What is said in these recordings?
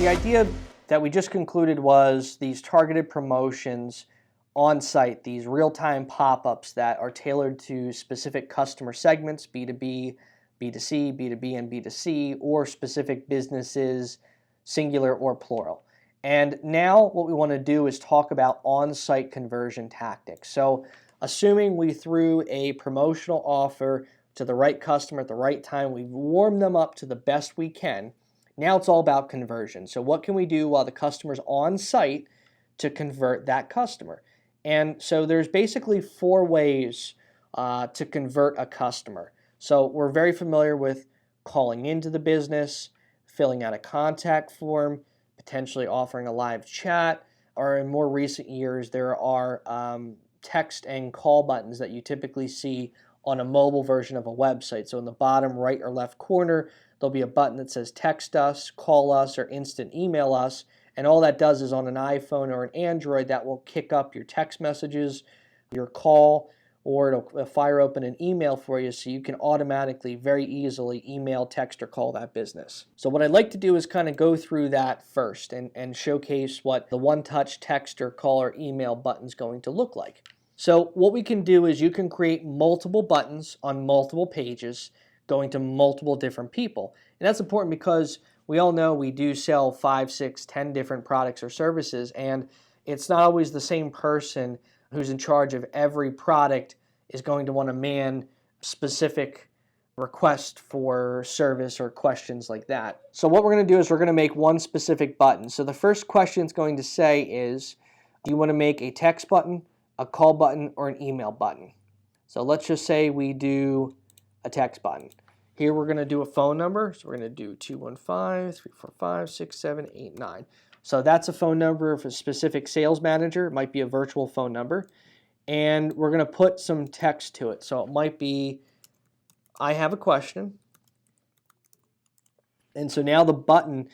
the idea that we just concluded was these targeted promotions on site, these real-time pop-ups that are tailored to specific customer segments, B2B, B2C, B2B, and B2C, or specific businesses, singular or plural. And now what we want to do is talk about on-site conversion tactics. So assuming we threw a promotional offer to the right customer at the right time, we've warmed them up to the best we can. Now it's all about conversion. So what can we do while the customer's on site to convert that customer? And so there's basically 4 ways to convert a customer. So we're very familiar with calling into the business, filling out a contact form, potentially offering a live chat, or in more recent years there are text and call buttons that you typically see on a mobile version of a website. So in the bottom right or left corner, there'll be a button that says text us, call us, or instant email us. And all that does is on an iPhone or an Android, that will kick up your text messages, your call, or it'll fire open an email for you so you can automatically, very easily email, text, or call that business. So what I'd like to do is kind of go through that first and showcase what the one-touch text or call or email button is going to look like. So what we can do is you can create multiple buttons on multiple pages going to multiple different people. And that's important because we all know we do sell 5, 6, 10 different products or services, and it's not always the same person who's in charge of every product is going to want to man specific request for service or questions like that. So what we're going to do is we're going to make one specific button. So the first question it's going to say is, do you want to make a text button, a call button, or an email button? So let's just say we do a text button. Here we're going to do a phone number. So we're going to do 215-345-6789. So that's a phone number of a specific sales manager. It might be a virtual phone number. And we're going to put some text to it. So it might be, I have a question. And so now the button,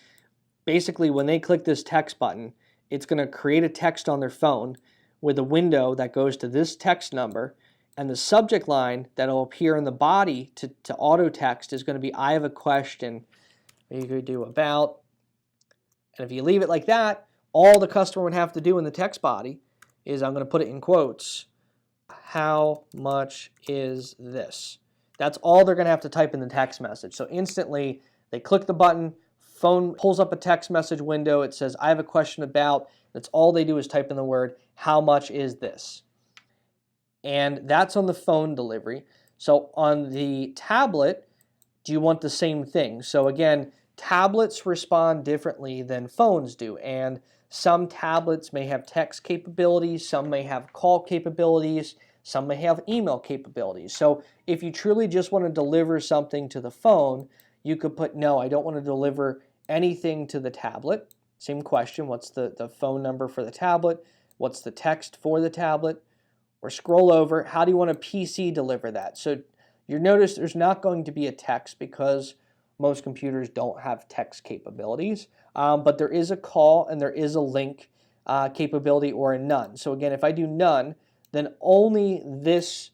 basically when they click this text button, it's going to create a text on their phone with a window that goes to this text number, and the subject line that will appear in the body to auto text is going to be, I have a question. You could do about, and if you leave it like that, all the customer would have to do in the text body is, I'm going to put it in quotes, how much is this? That's all they're going to have to type in the text message. So instantly they click the button, phone pulls up a text message window, it says, I have a question about, that's all they do is type in the word, how much is this? And that's on the phone delivery. So on the tablet, do you want the same thing? So again, tablets respond differently than phones do. And some tablets may have text capabilities, some may have call capabilities, some may have email capabilities. So if you truly just want to deliver something to the phone, you could put, no, I don't want to deliver anything to the tablet. Same question, what's the phone number for the tablet? What's the text for the tablet? Or scroll over, how do you want a PC deliver that? So you notice there's not going to be a text because most computers don't have text capabilities, but there is a call and there is a link capability or a none. So again, if I do none, then only this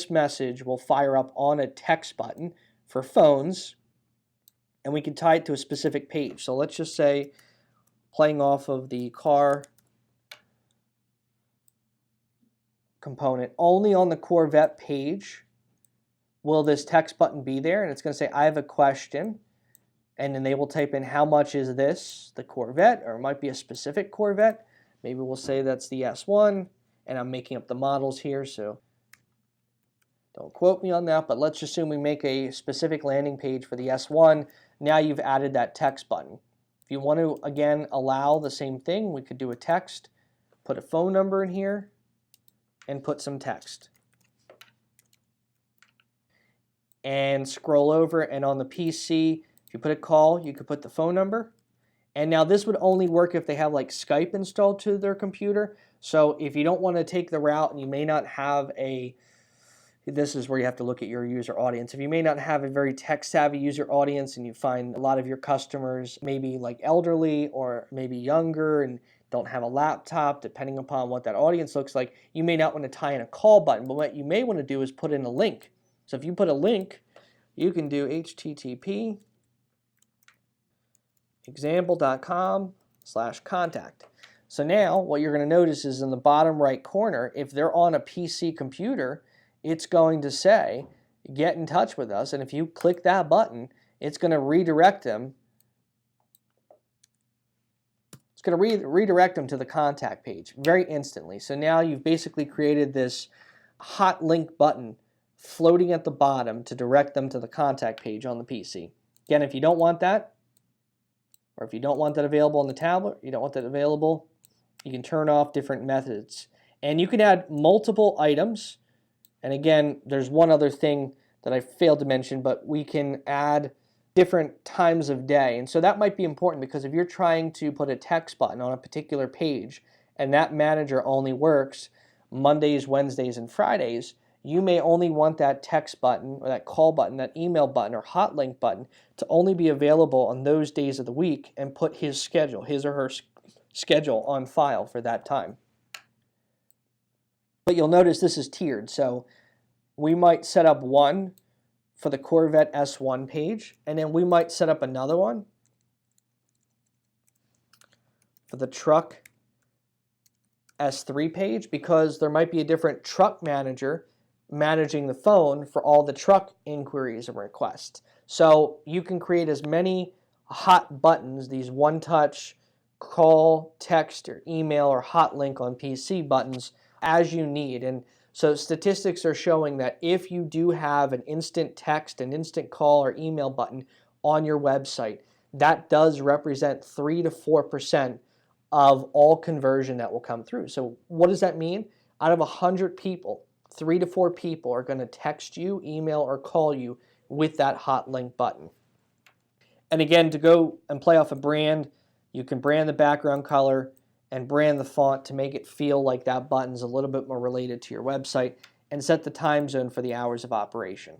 message will fire up on a text button for phones, and we can tie it to a specific page. So let's just say, playing off of the car component, only on the Corvette page will this text button be there, and it's going to say, I have a question, and then they will type in, how much is this, the Corvette, or it might be a specific Corvette. Maybe we'll say that's the S1, and I'm making up the models here, so don't quote me on that, but let's assume we make a specific landing page for the S1. Now you've added that text button. If you want to, again, allow the same thing, we could do a text, put a phone number in here, and put some text. And scroll over, and on the PC, if you put a call, you could put the phone number. And now this would only work if they have like Skype installed to their computer. So if you don't want to take the route and you may not have this is where you have to look at your user audience. If you may not have a very tech-savvy user audience and you find a lot of your customers maybe like elderly or maybe younger and don't have a laptop, depending upon what that audience looks like, you may not want to tie in a call button. But what you may want to do is put in a link. So if you put a link, you can do HTTP example.com/contact. So now what you're going to notice is in the bottom right corner, if they're on a PC computer, it's going to say, get in touch with us. And if you click that button, it's going to redirect them. It's going to redirect them to the contact page very instantly. So now you've basically created this hot link button floating at the bottom to direct them to the contact page on the PC. Again, if you don't want that, or if you don't want that available on the tablet, you don't want that available, you can turn off different methods. And you can add multiple items. And again, there's one other thing that I failed to mention, but we can add different times of day. And so that might be important because if you're trying to put a text button on a particular page and that manager only works Mondays, Wednesdays, and Fridays, you may only want that text button or that call button, that email button or hot link button to only be available on those days of the week and put his schedule, his or her schedule on file for that time. But you'll notice this is tiered. So we might set up one for the Corvette S1 page, and then we might set up another one for the truck S3 page because there might be a different truck manager managing the phone for all the truck inquiries and requests. So you can create as many hot buttons, these one-touch call, text, or email, or hot link on PC buttons as you need. And so statistics are showing that if you do have an instant text, an instant call, or email button on your website, that does represent 3 to 4% of all conversion that will come through. So what does that mean? Out of 100 people, 3 to 4 people are going to text you, email, or call you with that hot link button. And again, to go and play off a brand, you can brand the background color and brand the font to make it feel like that button's a little bit more related to your website, and set the time zone for the hours of operation.